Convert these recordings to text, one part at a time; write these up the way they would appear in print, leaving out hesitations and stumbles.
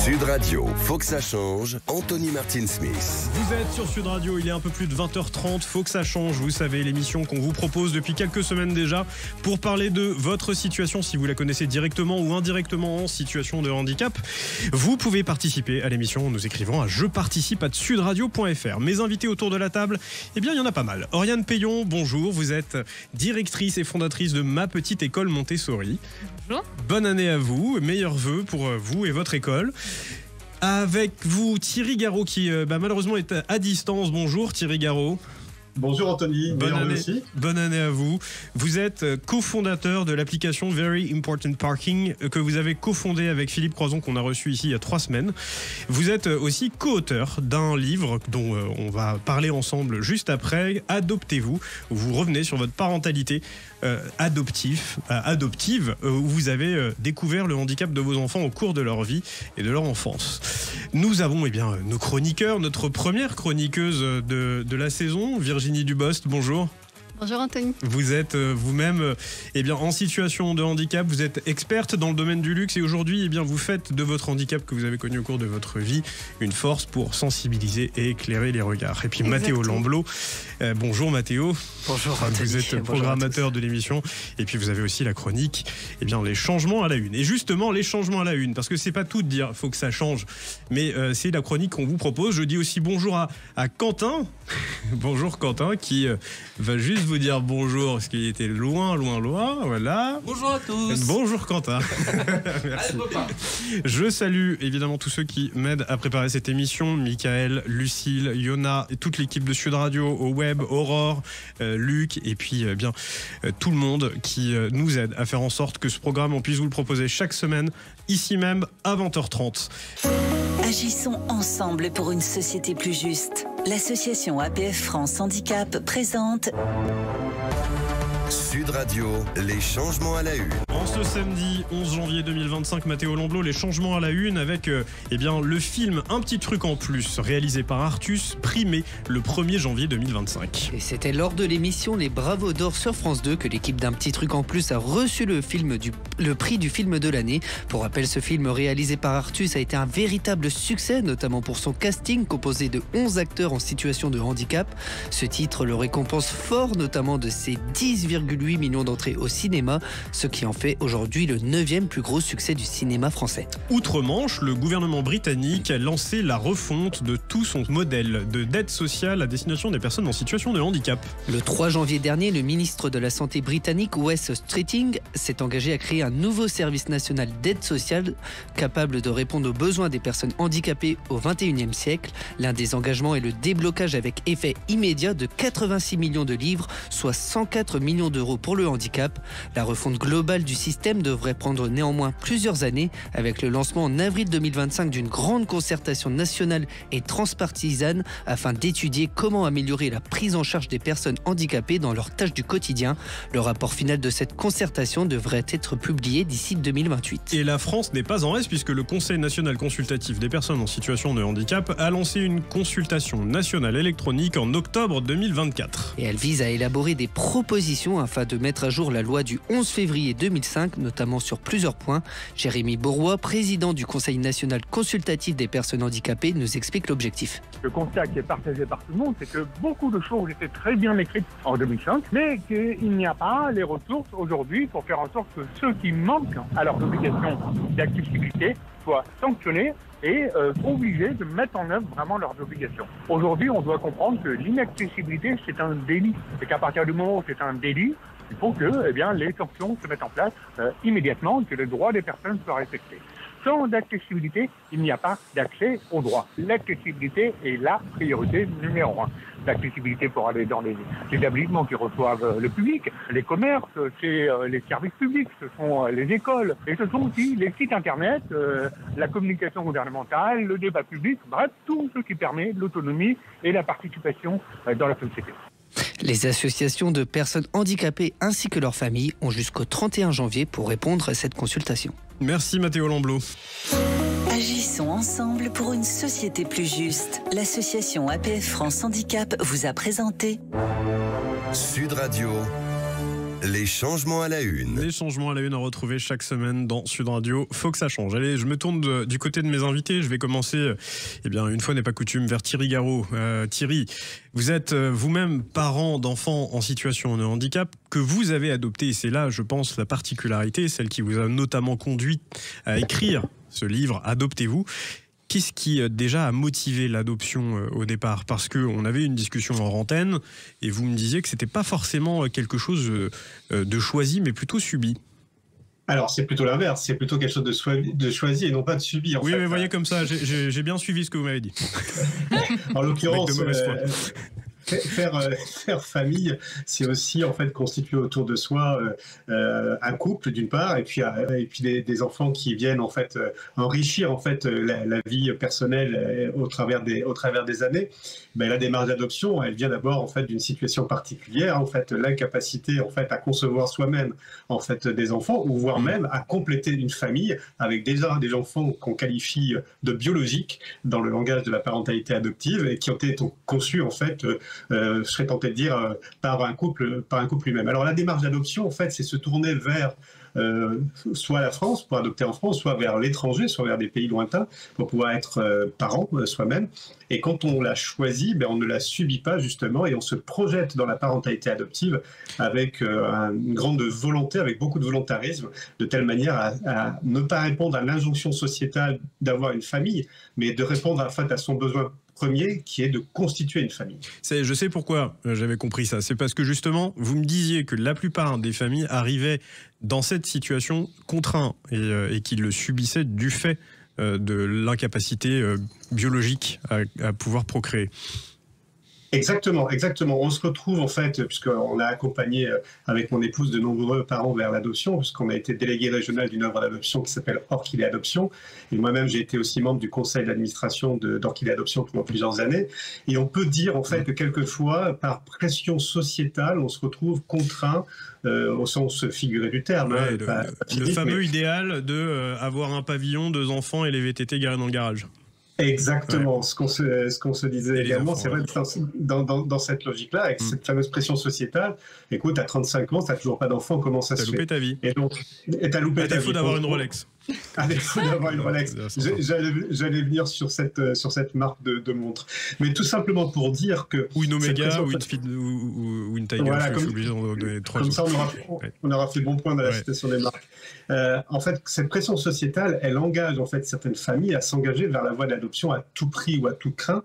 Sud Radio, faut que ça change. Anthony Martin-Smith. Vous êtes sur Sud Radio, il est un peu plus de 20h30. Faut que ça change, vous savez, l'émission qu'on vous propose depuis quelques semaines déjà pour parler de votre situation, si vous la connaissez directement ou indirectement en situation de handicap. Vous pouvez participer à l'émission en nous écrivant à jeparticipe@sudradio.fr. Mes invités autour de la table, eh bien, il y en a pas mal. Oriane Payon, bonjour. Vous êtes directrice et fondatrice de Ma Petite École Montessori. Bonjour. Bonne année à vous, meilleurs vœux pour vous et votre école. Avec vous, Thierry Garot, qui malheureusement est à distance. Bonjour Thierry Garot. Bonjour Anthony, bonne année à vous. Vous êtes cofondateur de l'application Very Important Parking que vous avez cofondée avec Philippe Croison, qu'on a reçu ici il y a 3 semaines. Vous êtes aussi co-auteur d'un livre dont on va parler ensemble juste après, Adoptez-vous, où vous revenez sur votre parentalité adoptive, où vous avez découvert le handicap de vos enfants au cours de leur vie et de leur enfance. Nous avons nos chroniqueurs, notre première chroniqueuse de la saison, Virginie Dubost, bonjour. Bonjour Anthony. Vous êtes vous-même en situation de handicap, vous êtes experte dans le domaine du luxe et aujourd'hui vous faites de votre handicap que vous avez connu au cours de votre vie une force pour sensibiliser et éclairer les regards. Et puis Mathéo Lamblot, bonjour Mathéo. Bonjour Anthony. Vous êtes programmateur de l'émission et puis vous avez aussi la chronique les changements à la une. Et justement les changements à la une, parce que c'est pas tout de dire faut que ça change, mais c'est la chronique qu'on vous propose. Je dis aussi bonjour à Quentin. Bonjour Quentin qui va juste vous dire bonjour parce qu'il était loin, voilà. Bonjour à tous. Bonjour Quentin. Merci. Je salue évidemment tous ceux qui m'aident à préparer cette émission, Michael, Lucille, Yona et toute l'équipe de Sud Radio, au web, Aurore, Luc et puis tout le monde qui nous aide à faire en sorte que ce programme on puisse vous le proposer chaque semaine ici même à 20h30. Agissons ensemble pour une société plus juste. L'association APF France Handicap présente Sud Radio, les changements à la une. En ce samedi 11 janvier 2025, Mathéo Lamblot, les changements à la une avec le film Un petit truc en plus, réalisé par Artus, primé le 1er janvier 2025. Et c'était lors de l'émission Les Bravos d'Or sur France 2 que l'équipe d'Un petit truc en plus a reçu le prix du film de l'année. Pour rappel, ce film réalisé par Artus a été un véritable succès, notamment pour son casting composé de 11 acteurs en situation de handicap. Ce titre le récompense fort, notamment de ses 10,8 millions d'entrées au cinéma, ce qui en fait aujourd'hui le 9e plus gros succès du cinéma français. Outre-Manche, le gouvernement britannique a lancé la refonte de tout son modèle de dette sociale à destination des personnes en situation de handicap. Le 3 janvier dernier, le ministre de la Santé britannique, Wes Streeting, s'est engagé à créer un nouveau service national d'aide sociale capable de répondre aux besoins des personnes handicapées au XXIe siècle. L'un des engagements est le déblocage avec effet immédiat de 86 millions de livres, soit 104 millions d'euros pour le handicap. La refonte globale du système devrait prendre néanmoins plusieurs années, avec le lancement en avril 2025 d'une grande concertation nationale et transpartisane afin d'étudier comment améliorer la prise en charge des personnes handicapées dans leurs tâches du quotidien. Le rapport final de cette concertation devrait être publié d'ici 2028. Et la France n'est pas en reste puisque le Conseil national consultatif des personnes en situation de handicap a lancé une consultation nationale électronique en octobre 2024. Et elle vise à élaborer des propositions afin de mettre à jour la loi du 11 février 2005, notamment sur plusieurs points. Jérémy Bourrois, président du Conseil national consultatif des personnes handicapées, nous explique l'objectif. Le constat qui est partagé par tout le monde, c'est que beaucoup de choses étaient très bien écrites en 2005, mais qu'il n'y a pas les ressources aujourd'hui pour faire en sorte que ceux qui manquent à leurs obligations d'accessibilité soient sanctionnés et obligés de mettre en œuvre vraiment leurs obligations. Aujourd'hui, on doit comprendre que l'inaccessibilité, c'est un délit. Et qu'à partir du moment où c'est un délit, il faut que les sanctions se mettent en place immédiatement, que les droits des personnes soient respectés. Sans accessibilité, il n'y a pas d'accès aux droits. L'accessibilité est la priorité numéro 1. L'accessibilité pour aller dans les établissements qui reçoivent le public, les commerces, c'est les services publics, ce sont les écoles, et ce sont aussi les sites internet, la communication gouvernementale, le débat public, bref, tout ce qui permet l'autonomie et la participation dans la société. Les associations de personnes handicapées ainsi que leurs familles ont jusqu'au 31 janvier pour répondre à cette consultation. Merci Mathéo Lamblot. Agissons ensemble pour une société plus juste. L'association APF France Handicap vous a présenté Sud Radio, Les changements à la une. Les changements à la une à retrouver chaque semaine dans Sud Radio. Faut que ça change. Allez, je me tourne du côté de mes invités. Je vais commencer, une fois n'est pas coutume, vers Thierry Garot. Thierry, vous êtes vous-même parent d'enfants en situation de handicap que vous avez adopté. Et c'est là, je pense, la particularité, celle qui vous a notamment conduit à écrire ce livre « Adoptez-vous ». Qu'est-ce qui déjà a motivé l'adoption au départ? Parce qu'on avait une discussion en antenne et vous me disiez que ce n'était pas forcément quelque chose de choisi, mais plutôt subi. Alors, c'est plutôt l'inverse, c'est plutôt quelque chose de choisi et non pas de subi. Oui, mais voyez comme ça, j'ai bien suivi ce que vous m'avez dit. En l'occurrence, faire famille, c'est aussi en fait constituer autour de soi un couple d'une part, et puis des enfants qui viennent en fait enrichir en fait la vie personnelle au travers des années. Ben, la démarche d'adoption, elle vient d'abord en fait d'une situation particulière, en fait l'incapacité en fait à concevoir soi-même en fait des enfants, ou voire même à compléter une famille avec déjà des enfants qu'on qualifie de biologiques dans le langage de la parentalité adoptive et qui ont été conçus en fait je serais tenté de dire par un couple lui-même. Alors la démarche d'adoption, en fait, c'est se tourner vers soit la France pour adopter en France, soit vers l'étranger, soit vers des pays lointains pour pouvoir être parent soi-même. Et quand on l'a choisi, on ne la subit pas justement et on se projette dans la parentalité adoptive avec une grande volonté, avec beaucoup de volontarisme, de telle manière à ne pas répondre à l'injonction sociétale d'avoir une famille, mais de répondre en fait à son besoin premier, qui est de constituer une famille. Je sais pourquoi j'avais compris ça. C'est parce que justement, vous me disiez que la plupart des familles arrivaient dans cette situation contraints et qu'ils le subissaient du fait de l'incapacité biologique à pouvoir procréer. Exactement. On se retrouve en fait, puisqu'on a accompagné avec mon épouse de nombreux parents vers l'adoption, puisqu'on a été délégué régional d'une œuvre d'adoption qui s'appelle Orchidée Adoption. Et moi-même, j'ai été aussi membre du conseil d'administration d'Orchidée Adoption pendant plusieurs années. Et on peut dire en fait que quelquefois, par pression sociétale, on se retrouve contraint, au sens figuré du terme. Ouais, le fameux idéal de avoir un pavillon, 2 enfants et les VTT garés dans le garage. Exactement, ouais. Ce qu'on se disait et également, c'est vrai, dans cette logique-là, avec cette fameuse pression sociétale, écoute, à 35 ans, t'as toujours pas d'enfant, comment ça se fait? T'as loupé ta vie. Et t'as loupé ta vie. À défaut d'avoir une Rolex. À défaut d'avoir une Rolex. J'allais venir sur cette marque de montre. Mais tout simplement pour dire que... Ou une Omega, ou une Tiger, voilà, je suis obligé d'en donner 3 comme ça, on aura fait bon point dans la citation des marques. En fait, cette pression sociétale, elle engage en fait certaines familles à s'engager vers la voie de l'adoption à tout prix ou à tout craint.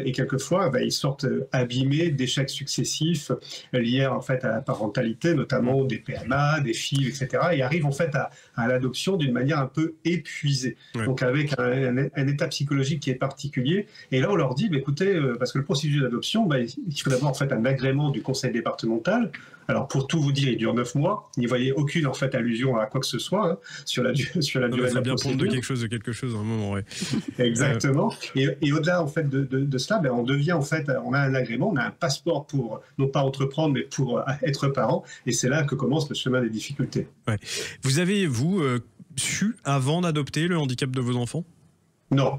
Et quelquefois, ils sortent abîmés d'échecs successifs liés en fait à la parentalité, notamment des PMA, des FIV, etc. Et arrivent en fait à l'adoption d'une manière un peu épuisée. Ouais. Donc avec un état psychologique qui est particulier. Et là, on leur dit, écoutez, parce que le processus d'adoption, il faut d'abord en fait un agrément du conseil départemental. Alors pour tout vous dire, il dure 9 mois. N'y voyez aucune en fait allusion à quoi que ce soit sur la durée de la procédure. Il faut bien prendre de quelque chose à un moment, ouais. Exactement. Et au-delà en fait de cela, on devient en fait, on a un agrément, on a un passeport pour non pas entreprendre, mais pour être parent. Et c'est là que commence le chemin des difficultés. Ouais. Vous avez su avant d'adopter le handicap de vos enfants? Non.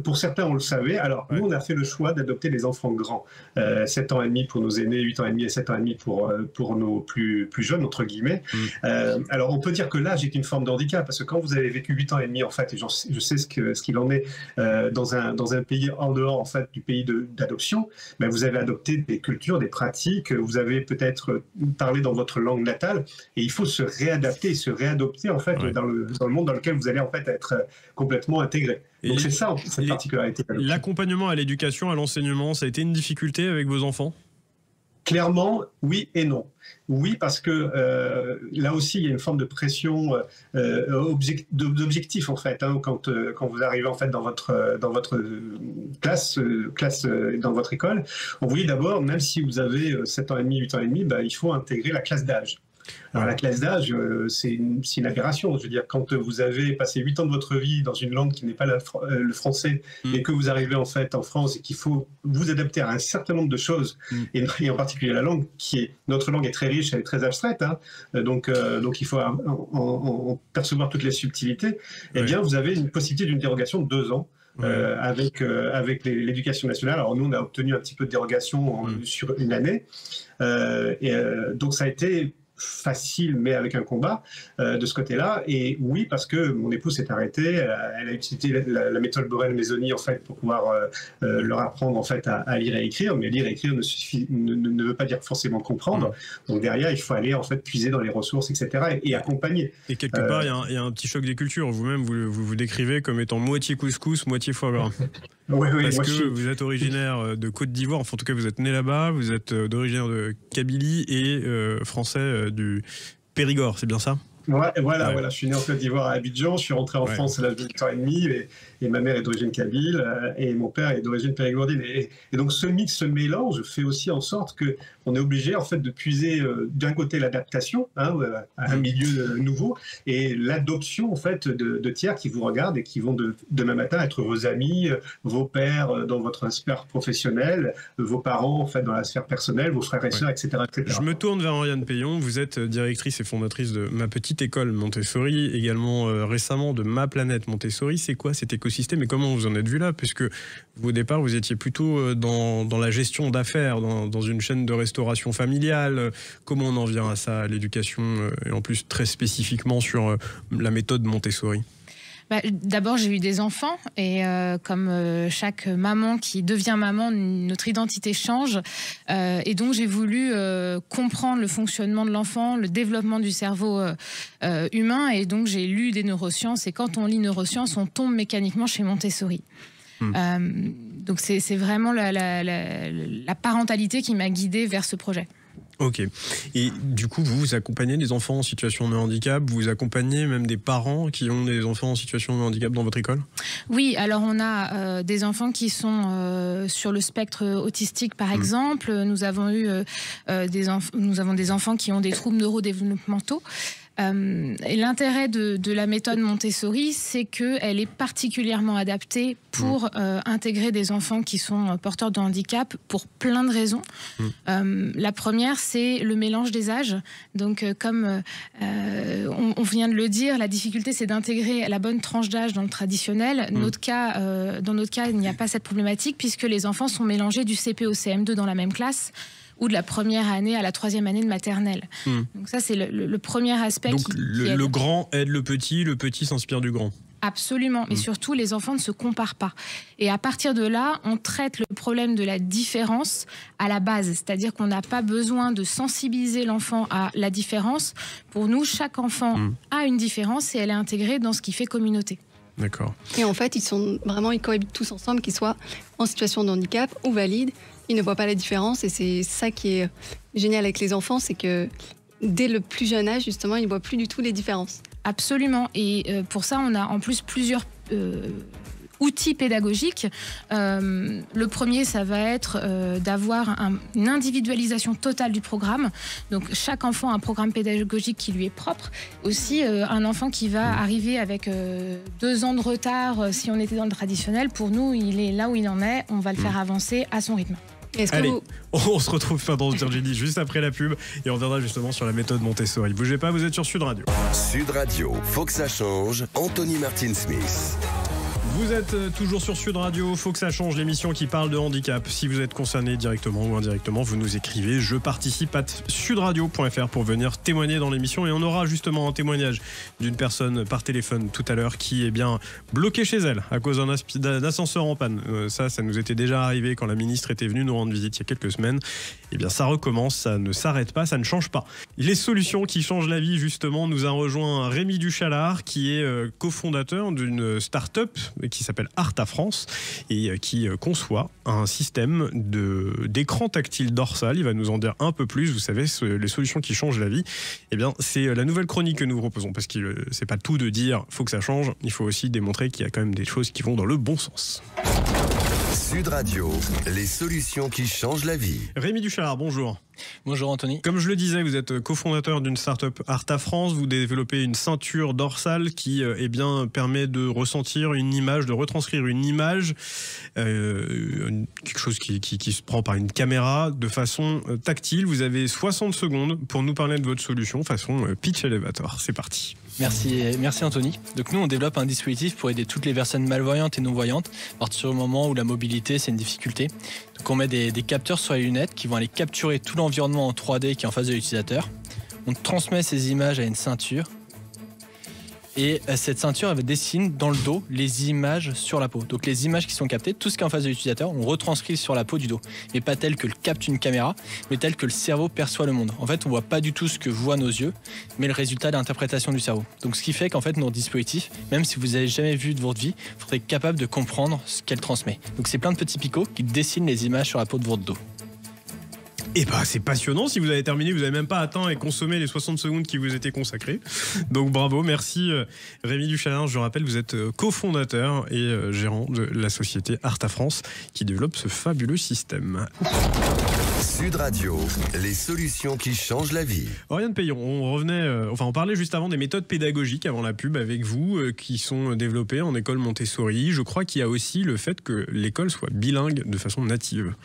Pour certains, on le savait. Alors, nous, on a fait le choix d'adopter les enfants grands. 7 ans et demi pour nos aînés, 8 ans et demi et 7 ans et demi pour nos plus jeunes, entre guillemets. Alors, on peut dire que l'âge est une forme de handicap, parce que quand vous avez vécu 8 ans et demi, en fait, et je sais ce qu'il en est dans un pays en dehors, en fait, du pays d'adoption, vous avez adopté des cultures, des pratiques, vous avez peut-être parlé dans votre langue natale, et il faut se réadapter et se réadopter, en fait, dans le monde dans lequel vous allez, en fait, être complètement intégré. Donc c'est ça, cette particularité. L'accompagnement à l'éducation, à l'enseignement, ça a été une difficulté avec vos enfants? Clairement, oui et non. Oui, parce que là aussi, il y a une forme de pression d'objectif, en fait. Quand vous arrivez, en fait, dans votre classe, dans votre école, on vous dit d'abord, même si vous avez 7 ans et demi, 8 ans et demi, il faut intégrer la classe d'âge. Alors, la classe d'âge, c'est une aberration. Je veux dire, quand vous avez passé 8 ans de votre vie dans une langue qui n'est pas le français et que vous arrivez en fait en France et qu'il faut vous adapter à un certain nombre de choses, et en particulier la langue, notre langue est très riche, elle est très abstraite, donc il faut en percevoir toutes les subtilités, eh bien, vous avez une possibilité d'une dérogation de 2 ans avec l'éducation nationale. Alors nous, on a obtenu un petit peu de dérogation sur une année. Donc ça a été facile, mais avec un combat de ce côté-là. Et oui, parce que mon épouse s'est arrêtée, elle a utilisé la méthode Borel-Maisoni en fait pour pouvoir leur apprendre en fait à lire et écrire. Mais lire et écrire ne veut pas dire forcément comprendre. Donc derrière, il faut aller en fait puiser dans les ressources, etc. et accompagner. Et quelque part, il y a un petit choc des cultures. Vous-même, vous décrivez comme étant moitié couscous, moitié foie gras. Oui, parce que vous êtes originaire de Côte d'Ivoire, enfin en tout cas vous êtes né là-bas, vous êtes d'origine de Kabylie et français du Périgord, c'est bien ça ? Ouais, voilà, je suis né en Côte d'Ivoire à Abidjan, je suis rentré en France à l'âge de 8 ans et demi, et ma mère est d'origine kabyle, et mon père est d'origine périgourdine. Et donc ce mix, ce mélange fait aussi en sorte qu'on est obligé en fait de puiser d'un côté l'adaptation à un milieu nouveau, et l'adoption en fait de tiers qui vous regardent et qui vont demain matin être vos amis, vos pères dans votre sphère professionnelle, vos parents en fait dans la sphère personnelle, vos frères et sœurs, etc., etc. Je me tourne vers Oriane Payon, vous êtes directrice et fondatrice de Ma Petite École Montessori, également récemment de Ma Planète Montessori. C'est quoi cet écosystème et comment vous en êtes vu là? Puisque vous, au départ, vous étiez plutôt dans la gestion d'affaires, dans une chaîne de restauration familiale. Comment on en vient à ça, à l'éducation, et en plus très spécifiquement sur la méthode Montessori? D'abord, j'ai eu des enfants et comme chaque maman qui devient maman, notre identité change. Et donc, j'ai voulu comprendre le fonctionnement de l'enfant, le développement du cerveau humain. Et donc, j'ai lu des neurosciences. Et quand on lit neurosciences, on tombe mécaniquement chez Montessori. Donc, c'est vraiment la parentalité qui m'a guidée vers ce projet. Ok. Et du coup, vous accompagnez des enfants en situation de handicap, vous accompagnez même des parents qui ont des enfants en situation de handicap dans votre école? Oui, alors on a des enfants qui sont sur le spectre autistique, par exemple. Nous avons eu des enfants qui ont des troubles neurodéveloppementaux. Et l'intérêt de la méthode Montessori, c'est qu'elle est particulièrement adaptée pour intégrer des enfants qui sont porteurs de handicap pour plein de raisons. La première, c'est le mélange des âges. Donc, comme on vient de le dire, la difficulté, c'est d'intégrer la bonne tranche d'âge dans le traditionnel. Dans notre cas, il n'y a pas cette problématique puisque les enfants sont mélangés du CP au CM2 dans la même classe, ou de la première année à la troisième année de maternelle. Donc ça, c'est le premier aspect. Donc le grand aide le petit s'inspire du grand. Absolument, mais surtout, les enfants ne se comparent pas. Et à partir de là, on traite le problème de la différence à la base. C'est-à-dire qu'on n'a pas besoin de sensibiliser l'enfant à la différence. Pour nous, chaque enfant a une différence et elle est intégrée dans ce qui fait communauté. D'accord. Et en fait, ils cohabitent tous ensemble, qu'ils soient en situation de handicap ou valides. Ils ne voient pas la différence et c'est ça qui est génial avec les enfants, c'est que dès le plus jeune âge, justement, ils ne voient plus du tout les différences. Absolument. Et pour ça, on a en plus plusieurs outils pédagogiques. Le premier, ça va être d'avoir une individualisation totale du programme. Donc, chaque enfant a un programme pédagogique qui lui est propre. Aussi, un enfant qui va arriver avec 2 ans de retard, si on était dans le traditionnel, pour nous, il est là où il en est. On va le faire avancer à son rythme. Allez, on se retrouve dans Virginie juste après la pub et on reviendra justement sur la méthode Montessori. Bougez pas, vous êtes sur Sud Radio. Sud Radio, faut que ça change. Anthony Martin-Smith. Vous êtes toujours sur Sud Radio, faut que ça change, l'émission qui parle de handicap. Si vous êtes concerné directement ou indirectement, vous nous écrivez je participe à sudradio.fr pour venir témoigner dans l'émission. Et on aura justement un témoignage d'une personne par téléphone tout à l'heure qui est bien bloquée chez elle à cause d'un ascenseur en panne. Ça nous était déjà arrivé quand la ministre était venue nous rendre visite il y a quelques semaines. Eh bien ça recommence, ça ne s'arrête pas, ça ne change pas. Les solutions qui changent la vie, justement, nous a rejoint Rémi Duchalard qui est cofondateur d'une start-up qui s'appelle Arta France et qui conçoit un système d'écran tactile dorsal. Il va nous en dire un peu plus. Vous savez, les solutions qui changent la vie, eh bien, c'est la nouvelle chronique que nous proposons parce que c'est pas tout de dire faut que ça change, il faut aussi démontrer qu'il y a quand même des choses qui vont dans le bon sens. Sud Radio, les solutions qui changent la vie. Rémi Duchalard, bonjour. Bonjour Anthony. Comme je le disais, vous êtes cofondateur d'une start-up Arta France. Vous développez une ceinture dorsale qui permet de ressentir une image, de retranscrire une image, quelque chose qui se prend par une caméra de façon tactile. Vous avez 60 secondes pour nous parler de votre solution façon pitch elevator. C'est parti. Merci Anthony. Donc nous, on développe un dispositif pour aider toutes les personnes malvoyantes et non-voyantes à partir du moment où la mobilité, c'est une difficulté. Donc on met des capteurs sur les lunettes qui vont aller capturer tout l'environnement en 3D qui est en face de l'utilisateur. On transmet ces images à une ceinture. Et cette ceinture, elle dessine dans le dos les images sur la peau. Donc les images qui sont captées, tout ce qui est en face de l'utilisateur, on retranscrit sur la peau du dos. Mais pas tel que le capte une caméra, mais tel que le cerveau perçoit le monde. En fait, on voit pas du tout ce que voient nos yeux, mais le résultat de l'interprétation du cerveau. Donc ce qui fait qu'en fait, notre dispositif, même si vous n'avez jamais vu de votre vie, vous serez capable de comprendre ce qu'elle transmet. Donc c'est plein de petits picots qui dessinent les images sur la peau de votre dos. Et bah c'est passionnant, si vous avez terminé, vous n'avez même pas atteint et consommé les 60 secondes qui vous étaient consacrées. Donc bravo, merci Rémi Duchalin. Je rappelle, vous êtes cofondateur et gérant de la société Arta France qui développe ce fabuleux système. Sud Radio, les solutions qui changent la vie. Oriane Payon, on parlait juste avant des méthodes pédagogiques avant la pub avec vous qui sont développées en école Montessori. Je crois qu'il y a aussi le fait que l'école soit bilingue de façon native.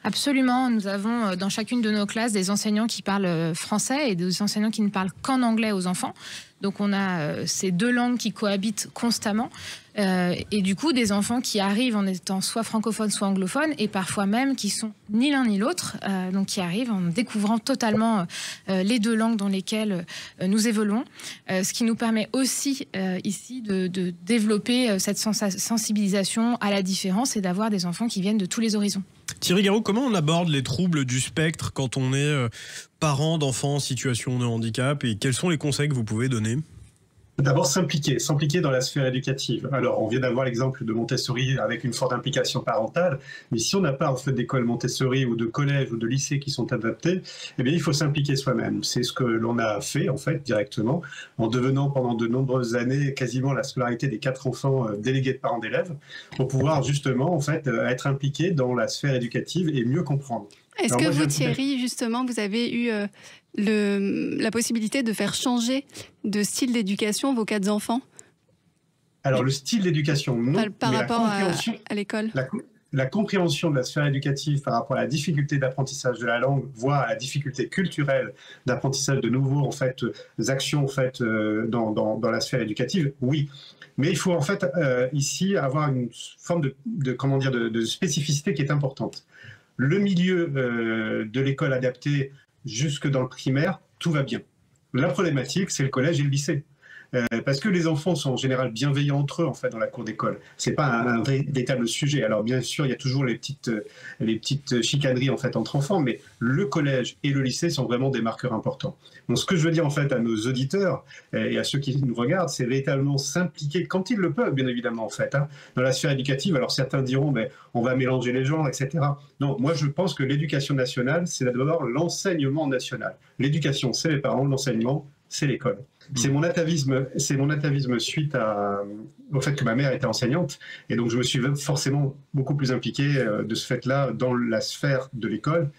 Absolument, nous avons dans chacune de nos classes des enseignants qui parlent français et des enseignants qui ne parlent qu'en anglais aux enfants. Donc on a ces deux langues qui cohabitent constamment et du coup des enfants qui arrivent en étant soit francophones soit anglophones et parfois même qui sont ni l'un ni l'autre, donc qui arrivent en découvrant totalement les deux langues dans lesquelles nous évoluons, ce qui nous permet aussi ici de développer cette sensibilisation à la différence et d'avoir des enfants qui viennent de tous les horizons. Thierry Garou, comment on aborde les troubles du spectre quand on est parent d'enfants en situation de handicap et quels sont les conseils que vous pouvez donner ? D'abord, s'impliquer dans la sphère éducative. Alors, on vient d'avoir l'exemple de Montessori avec une forte implication parentale, mais si on n'a pas en fait d'école Montessori ou de collège ou de lycée qui sont adaptés, eh bien, il faut s'impliquer soi-même. C'est ce que l'on a fait en fait directement en devenant pendant de nombreuses années quasiment la scolarité des 4 enfants délégués de parents d'élèves pour pouvoir justement en fait être impliqué dans la sphère éducative et mieux comprendre. Est-ce que vous, Thierry, justement, vous avez eu la possibilité de faire changer de style d'éducation vos 4 enfants ? Alors, le style d'éducation, non. Par rapport à l'école. La compréhension de la sphère éducative par rapport à la difficulté d'apprentissage de la langue, voire à la difficulté culturelle d'apprentissage de nouveaux en fait, actions en fait, dans la sphère éducative, oui. Mais il faut en fait ici avoir une forme de spécificité qui est importante. Le milieu de l'école adaptée jusque dans le primaire, tout va bien. La problématique, c'est le collège et le lycée. Parce que les enfants sont en général bienveillants entre eux en fait dans la cour d'école. C'est pas un véritable sujet. Alors bien sûr, il y a toujours les petites chicaneries en fait entre enfants, mais le collège et le lycée sont vraiment des marqueurs importants. Donc ce que je veux dire en fait à nos auditeurs et à ceux qui nous regardent, c'est véritablement s'impliquer quand ils le peuvent, bien évidemment en fait, dans la sphère éducative. Alors certains diront, mais on va mélanger les genres, etc. Non, moi je pense que l'éducation nationale, c'est d'abord l'enseignement national. L'éducation, c'est les parents, l'enseignement, c'est l'école. C'est mon atavisme suite au fait que ma mère était enseignante et donc je me suis forcément beaucoup plus impliqué de ce fait-là dans la sphère de l'école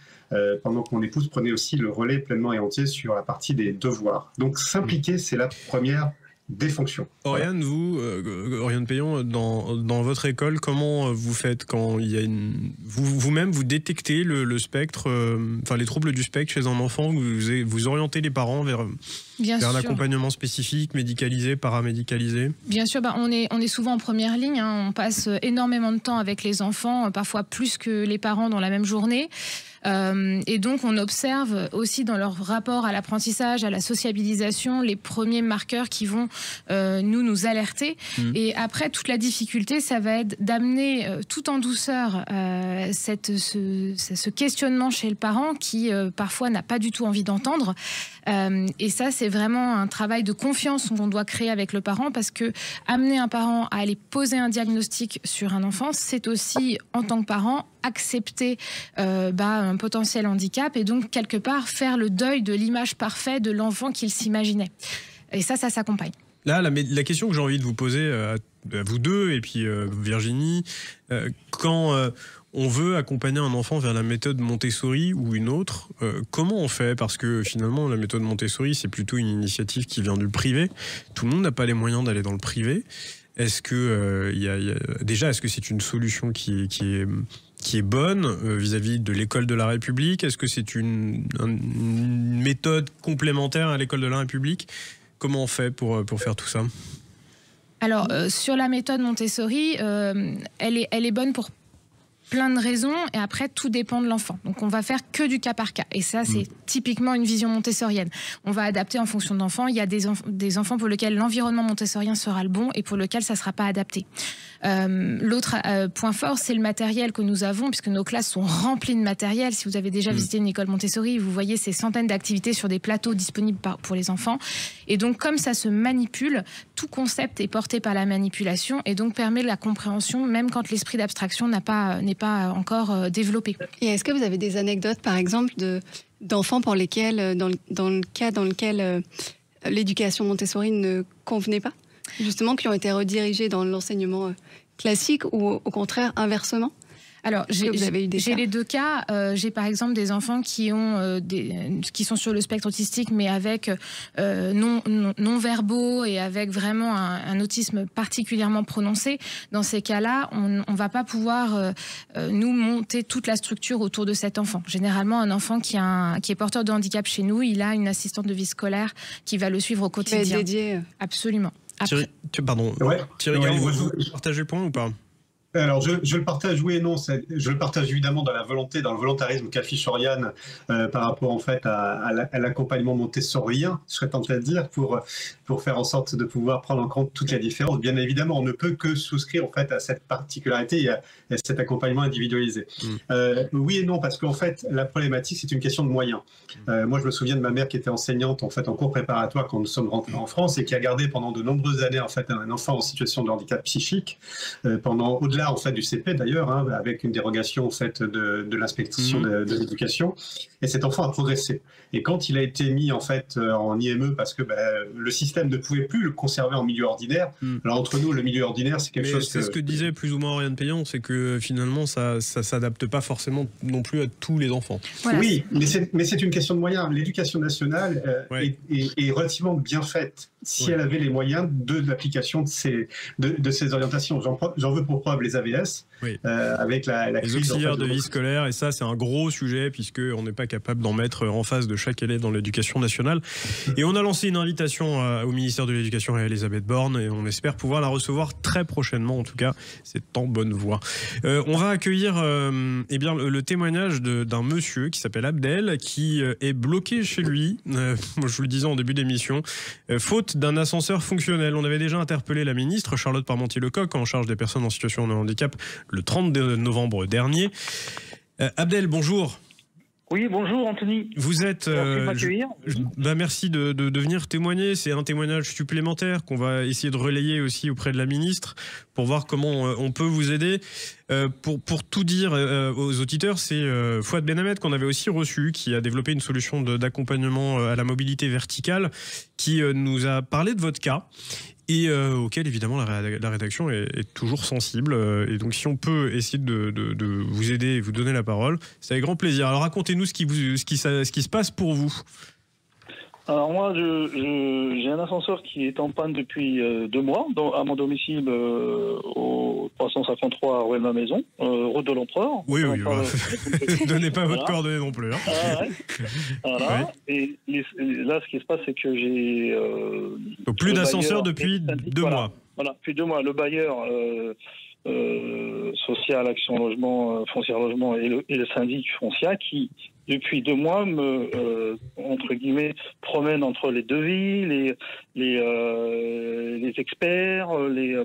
pendant que mon épouse prenait aussi le relais pleinement et entier sur la partie des devoirs. Donc s'impliquer, c'est la première des fonctions. Oriane, vous, Oriane Payon, dans votre école, comment vous faites quand il y a vous-même vous détectez le spectre, les troubles du spectre chez un enfant, vous orientez les parents vers l'accompagnement spécifique, médicalisé, paramédicalisé? Bien sûr, on est souvent en première ligne, on passe énormément de temps avec les enfants, parfois plus que les parents dans la même journée. Et donc on observe aussi dans leur rapport à l'apprentissage, à la sociabilisation, les premiers marqueurs qui vont nous alerter. Et après, toute la difficulté, ça va être d'amener tout en douceur ce questionnement chez le parent qui parfois n'a pas du tout envie d'entendre. Et ça, c'est vraiment un travail de confiance qu'on doit créer avec le parent, parce que amener un parent à aller poser un diagnostic sur un enfant, c'est aussi, en tant que parent, accepter un potentiel handicap et donc quelque part faire le deuil de l'image parfaite de l'enfant qu'il s'imaginait. Et ça s'accompagne. Là, la question que j'ai envie de vous poser à vous deux et puis Virginie, quand on veut accompagner un enfant vers la méthode Montessori ou une autre, comment on fait? Parce que finalement, la méthode Montessori, c'est plutôt une initiative qui vient du privé. Tout le monde n'a pas les moyens d'aller dans le privé. Est-ce que est-ce que c'est une solution qui est bonne vis-à-vis de l'école de la République? Est-ce que c'est une méthode complémentaire à l'école de la République? Comment on fait pour faire tout ça ? Alors, sur la méthode Montessori, elle est bonne pour plein de raisons, et après tout dépend de l'enfant. Donc on va faire que du cas par cas, et ça c'est typiquement une vision montessorienne. On va adapter en fonction de l'enfant. Il y a des enfants pour lesquels l'environnement montessorien sera le bon et pour lesquels ça ne sera pas adapté. L'autre point fort, c'est le matériel que nous avons, puisque nos classes sont remplies de matériel. Si vous avez déjà visité une école Montessori, vous voyez ces centaines d'activités sur des plateaux disponibles pour les enfants. Et donc comme ça se manipule, tout concept est porté par la manipulation et donc permet la compréhension même quand l'esprit d'abstraction n'est pas encore développé. Et est-ce que vous avez des anecdotes, par exemple, d'enfants pour lesquels, dans le cas dans lequel l'éducation Montessori ne convenait pas, justement, qui ont été redirigés dans l'enseignement classique ou au contraire inversement? Alors, j'ai les deux cas. J'ai par exemple des enfants qui sont sur le spectre autistique, mais avec non-verbaux et avec vraiment un autisme particulièrement prononcé. Dans ces cas-là, on ne va pas pouvoir nous monter toute la structure autour de cet enfant. Généralement, un enfant qui est porteur de handicap chez nous, il a une assistante de vie scolaire qui va le suivre au quotidien. Qui va être dédiée. Absolument. Thierry, vous partagez le point ou pas ? Alors, je le partage, oui et non. Je le partage évidemment dans la volonté, dans le volontarisme qu'affiche Oriane par rapport en fait à l'accompagnement montessorien, je serais tenté de dire, pour faire en sorte de pouvoir prendre en compte toutes les différences. Bien évidemment, on ne peut que souscrire en fait à cette particularité et à cet accompagnement individualisé. Oui et non, parce qu'en fait, la problématique, c'est une question de moyens. Moi, je me souviens de ma mère qui était enseignante en fait en cours préparatoire quand nous sommes rentrés en France et qui a gardé pendant de nombreuses années en fait un enfant en situation de handicap psychique pendant au-delà en fait du CP d'ailleurs, avec une dérogation en fait de l'inspection de l'éducation. Et cet enfant a progressé. Et quand il a été mis en fait en IME parce que le système ne pouvait plus le conserver en milieu ordinaire. Alors entre nous, le milieu ordinaire, c'est quelque chose. C'est ce que disait plus ou moins Oriane Payan, c'est que finalement ça s'adapte pas forcément non plus à tous les enfants. Voilà. Oui, mais c'est une question de moyens. L'éducation nationale est relativement bien faite si elle avait les moyens de l'application de ces orientations. J'en veux pour preuve les AVS, avec la les crise, auxiliaires en fait, de vie scolaire, et ça c'est un gros sujet puisqu'on n'est pas capable d'en mettre en face de chaque élève dans l'éducation nationale. Et on a lancé une invitation au ministère de l'Éducation et à Elisabeth Borne, et on espère pouvoir la recevoir très prochainement. En tout cas, c'est en bonne voie. On va accueillir le témoignage d'un monsieur qui s'appelle Abdel, qui est bloqué chez lui, je vous le disais en début d'émission, faute d'un ascenseur fonctionnel. On avait déjà interpellé la ministre Charlotte Parmentier-Lecocq, en charge des personnes en situation de handicap, le 30 novembre dernier. Abdel, bonjour. Oui, bonjour Anthony. Vous êtes. Merci de m'accueillir. Merci de venir témoigner. C'est un témoignage supplémentaire qu'on va essayer de relayer aussi auprès de la ministre pour voir comment on peut vous aider. Pour tout dire aux auditeurs, c'est Fouad Benhamed qu'on avait aussi reçu, qui a développé une solution d'accompagnement à la mobilité verticale, qui nous a parlé de votre cas. Et auquel évidemment la rédaction est toujours sensible. Et donc si on peut essayer de vous aider et vous donner la parole, c'est avec grand plaisir. Alors racontez-nous ce qui se passe pour vous. Alors moi, j'ai un ascenseur qui est en panne depuis 2 mois à mon domicile au 353 rue de la Maison, route de l'Empereur. Oui. Ne donnez pas votre coordonnée non plus. Voilà. Et là, ce qui se passe, c'est que j'ai... Donc plus d'ascenseur depuis 2 mois. Voilà, depuis 2 mois. Le bailleur... social, Action Logement, Foncière Logement et le syndic Foncia qui, depuis 2 mois, entre guillemets, promène entre les devis, les experts,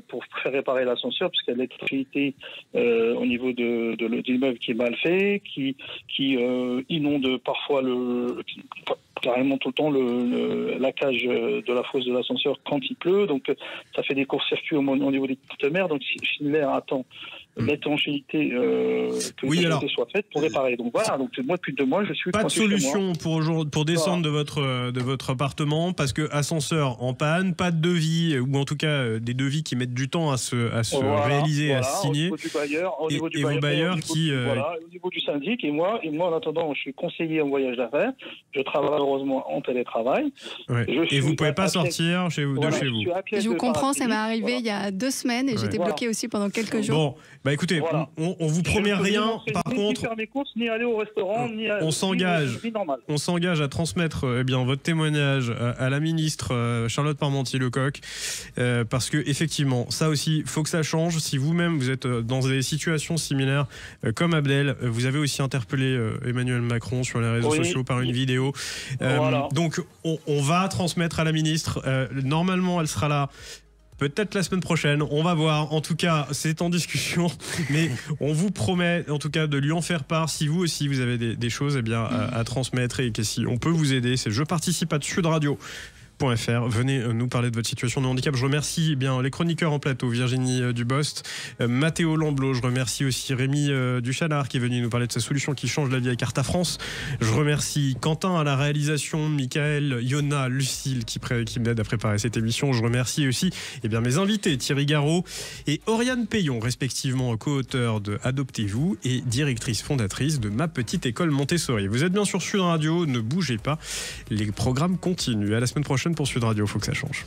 pour faire réparer l'ascenseur, puisqu'il y a l'électricité au niveau de l'immeuble qui est mal fait, qui inonde parfois carrément tout le temps la cage de la fosse de l'ascenseur quand il pleut, donc ça fait des courts-circuits au niveau des conteneurs. Donc si Schindler attend l'étanchéité que l'étanchéité soit faite pour réparer. Donc voilà, donc moi depuis 2 mois je suis pas de solution pour descendre de votre appartement parce que ascenseur en panne, pas de devis, ou en tout cas des devis qui mettent du temps à se réaliser, à se signer. Au niveau du bailleur, au niveau du syndic, et moi en attendant je suis conseiller en voyage d'affaires, je travaille au malheureusement en télétravail. Ouais. Et vous ne pouvez pas sortir de chez vous. Je vous comprends, ça m'est arrivé il y a 2 semaines et j'étais bloquée aussi pendant quelques jours. Bon, bah écoutez, on vous promet rien. Par contre, ni faire mes courses, ni aller au restaurant, ni on s'engage à transmettre votre témoignage à la ministre Charlotte Parmentier-Lecocq, parce que effectivement, ça aussi, il faut que ça change. Si vous-même vous êtes dans des situations similaires comme Abdel, vous avez aussi interpellé Emmanuel Macron sur les réseaux sociaux par une vidéo. Donc on va transmettre à la ministre. Normalement, elle sera là. Peut-être la semaine prochaine, on va voir. En tout cas, c'est en discussion, mais on vous promet en tout cas de lui en faire part. Si vous aussi vous avez des choses à transmettre et que si on peut vous aider, c'est jeparticipe@sudradio.fr. Venez nous parler de votre situation de handicap. Je remercie les chroniqueurs en plateau, Virginie Dubost, Mathéo Lamblot. Je remercie aussi Rémi Duchalard qui est venu nous parler de sa solution qui change la vie avec Carta France. Je remercie Quentin à la réalisation, Michael, Yona, Lucille qui m'aide à préparer cette émission. Je remercie aussi mes invités, Thierry Garot et Oriane Payon, respectivement co-auteurs de Adoptez-vous et directrice fondatrice de Ma Petite École Montessori. Vous êtes bien sur Sud Radio, ne bougez pas, les programmes continuent. À la semaine prochaine pour Sud Radio, faut que ça change.